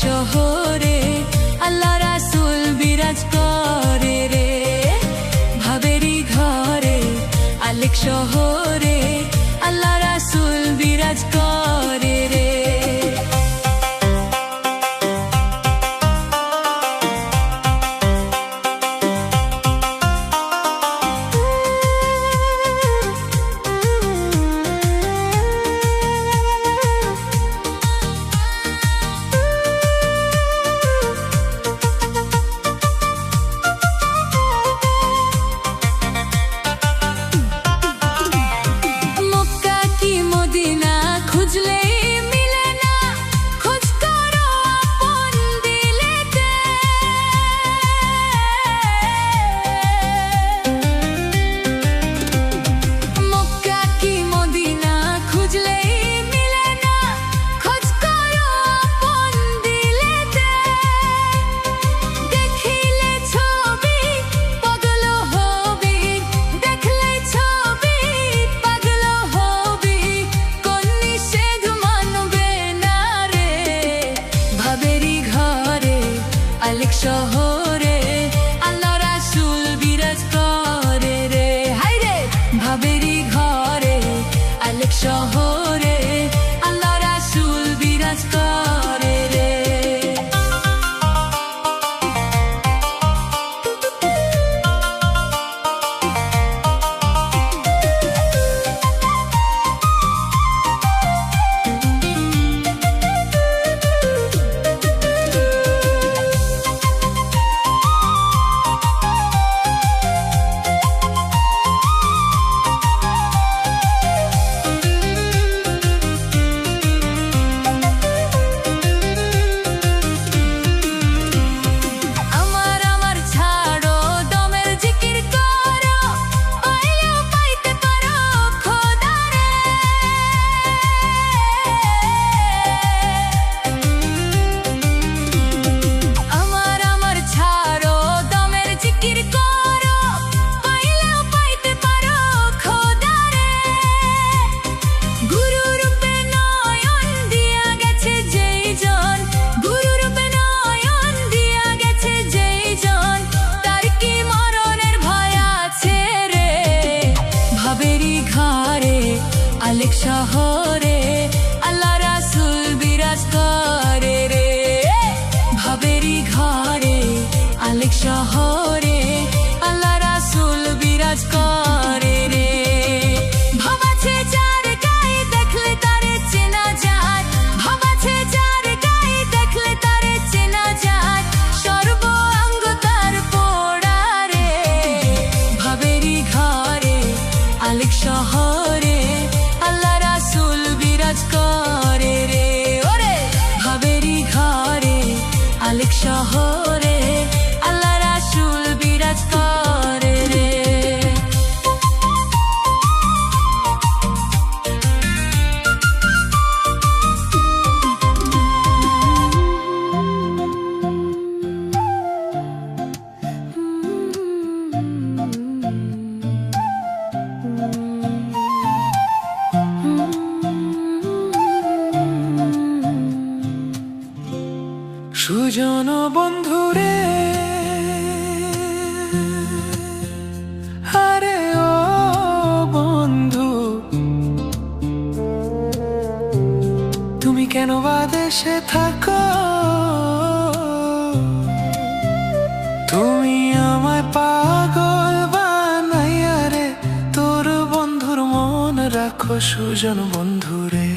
শহরে আল্লাহ রাসূল বিরাজ করে রে। ভাবেরি ঘরে আলেক শহরে আল্লাহ রাসূল বিরাজ করে রে। আলেক শহরে আল্লাহ রাসূল বিরাজ করে রে। হায় রে ভাবেরি ঘরে আলেক শহরে আল্লাহ রাসূল বিরাজ করে রে। আলেক শহরে আল্লাহ রাসূল বিরাজ করে রে। ভাবেরি ঘরে আলেক শহরে আল্লাহ রাসূল বিরাজ করে রে। ভাবাছে যার গায়ে দেখলে তারে চেনা যায়, ভাবাছে যার গায়ে দেখলে তারে চেনা যায়, সর্ব অঙ্গ তার পোড়া রে। ভাবেরি ঘরে আলেক শহরে আল্লাহ রাসূল বিরাজ করে রে। ওরে ভাবেরি ঘরে আলেক শহরে আল্লাহ রাসূল বিরাজ করে রে। সুজন বন্ধুরে আরে ও বন্ধু, তুমি কেন বা দেশে থাকো? তুমি আমায় পাগল বানাইয়া রে, তোর বন্ধুর মন রাখো সুজন বন্ধুরে।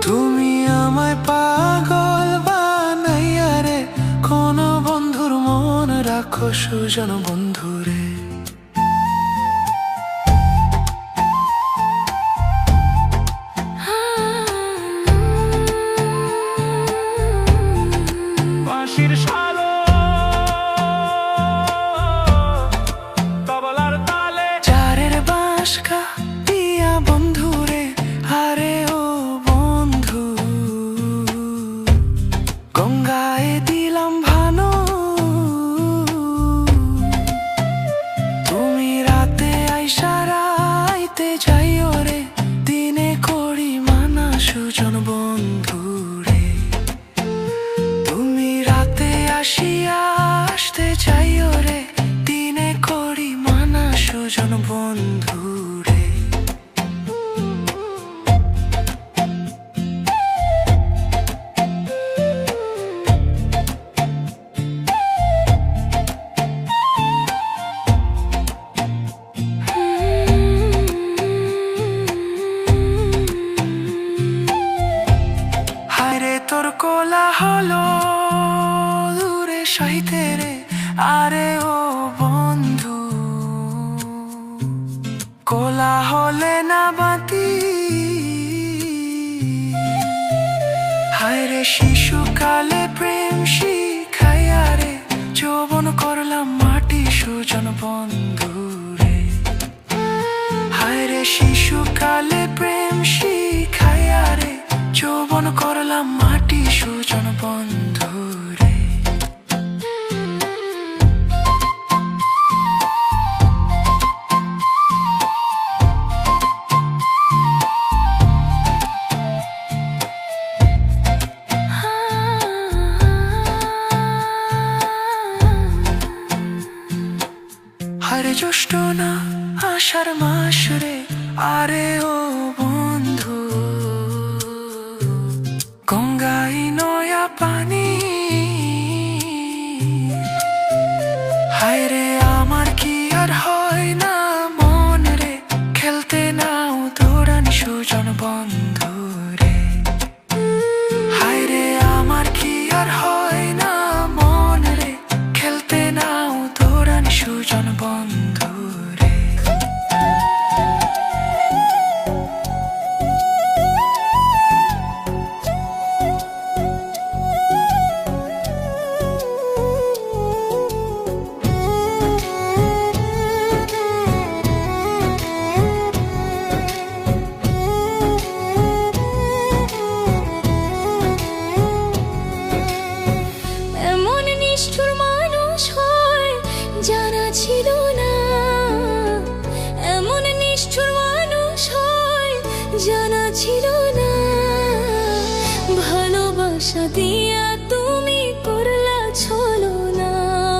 তুমি আমায় পাগল বানাইয়া রে, কোন বন্ধুর মন রাখো সুজন বন্ধুরে। বাঁশির শালো তবলার তালে চারের বাঁশকা দিয়া বন্ধুরে। আরে ও বন্ধু, গঙ্গায় দিলাম ভানো, সুজন বন্ধু রে। হায়রে তোর কোলা হলো দূরে সহিতে রে, আরে ও বন্ধু কোলা হলে না বাতি। হায়রে শিশুকালে প্রেম শিখাইয়া রে, যৌবন করলাম মাটি সুজন বন্ধু রে। হায়রে শিশুকালে প্রেম শিখাইয়া রে, যৌবন করলাম মাটি সুজন বন্ধু রে। হায়রে জ্যৈষ্ঠ না আষাঢ় মাস রে, আরে ও বন্ধু গঙ্গাই নয়া পানি। হায়রে আমার কি আর হয় না মন রে, খেলতে নাও দৌড়ানি সুজন বন্ধু রে। হায়রে আমার কি আর হয় না মন রে, খেলতে নাও দৌড়ানি সুজন বন্ধু রে। এমন নিষ্ঠুর মানুষ হয় জানা ছিল না, এমন নিষ্ঠুর মানুষ হয় জানা ছিল না। ভালোবাসা দিয়া তুমি করলা ছলো না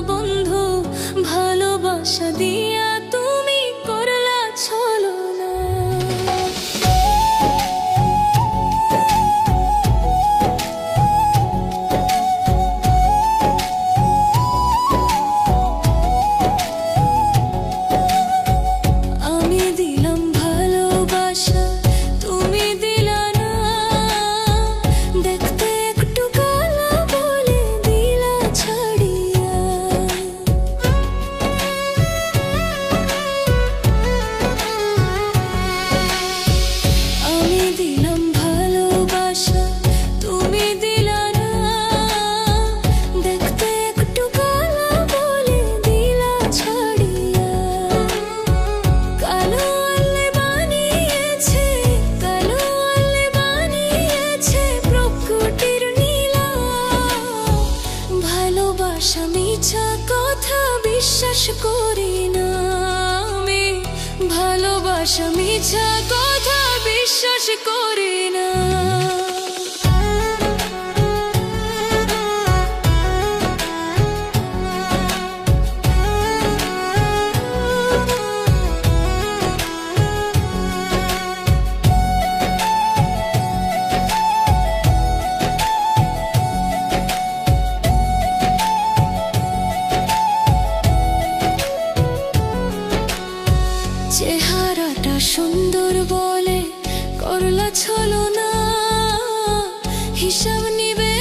বন্ধু, ভালোবাসা দিয়া তুমি করলা ছলো না। আমি দিলাম ভালোবাসা তুমি দিলা না, দেখতে একটু কালা বলে দিলা ছাড়িয়া। আমি দিলাম ভালোবাসা তুমি দিলা না, দেখতে একটু কালা বলে দিলা ছাড়িয়া। কালো আলে বানিয়েছে, কালো আলে বানিয়েছে প্রকৃতির নীলা। ভালোবাসা মিছা কথা বিশ্বাস করি না আমি, ভালোবাসা মিছা কথা বিশ্বাস করি না। চেহারাটা সুন্দর বলে করলা ছলো না, হিসাব নিবে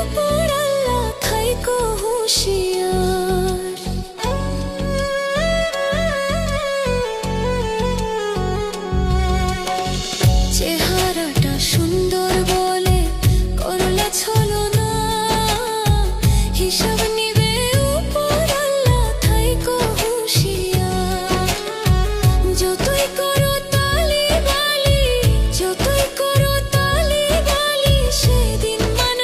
উপর আল্লাহ থাইকো হুঁশিয়ার। চেহারাটা সুন্দর বলে করলা ছলো না, হিসাব নিবে উপর আল্লাহ থাইকো হুঁশিয়ার। যতই করো তালি বালি, যতই করো তালি বালি, সেদিন মান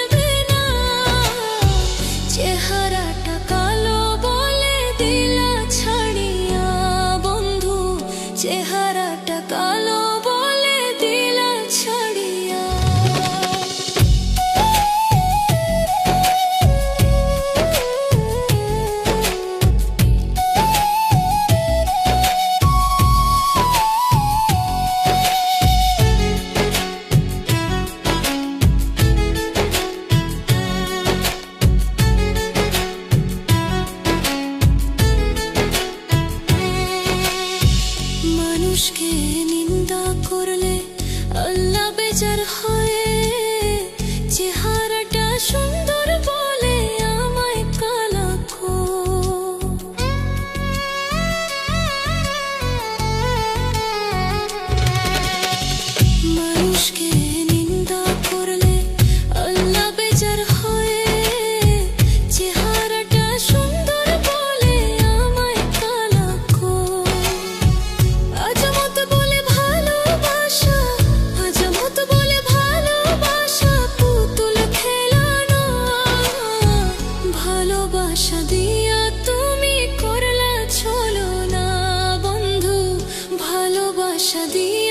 মানুষকে নিন্দা করলে আল্লাহ বেজার হয়, চেহারাটা সুন্দর বলে আমায় কালাকো। মানুষকে নিন্দা করলে আল্লাহ বেজার হয়, চেহারাটা সুন্দর বলে আমায় কালাকো। আজমত বলে ভালোবাসা, আজমত বলে ভালোবাসা, পুতুল খেলানো। ভালোবাসা দিয়া তুমি করলা ছলনা বন্ধু, ভালোবাসা দিয়া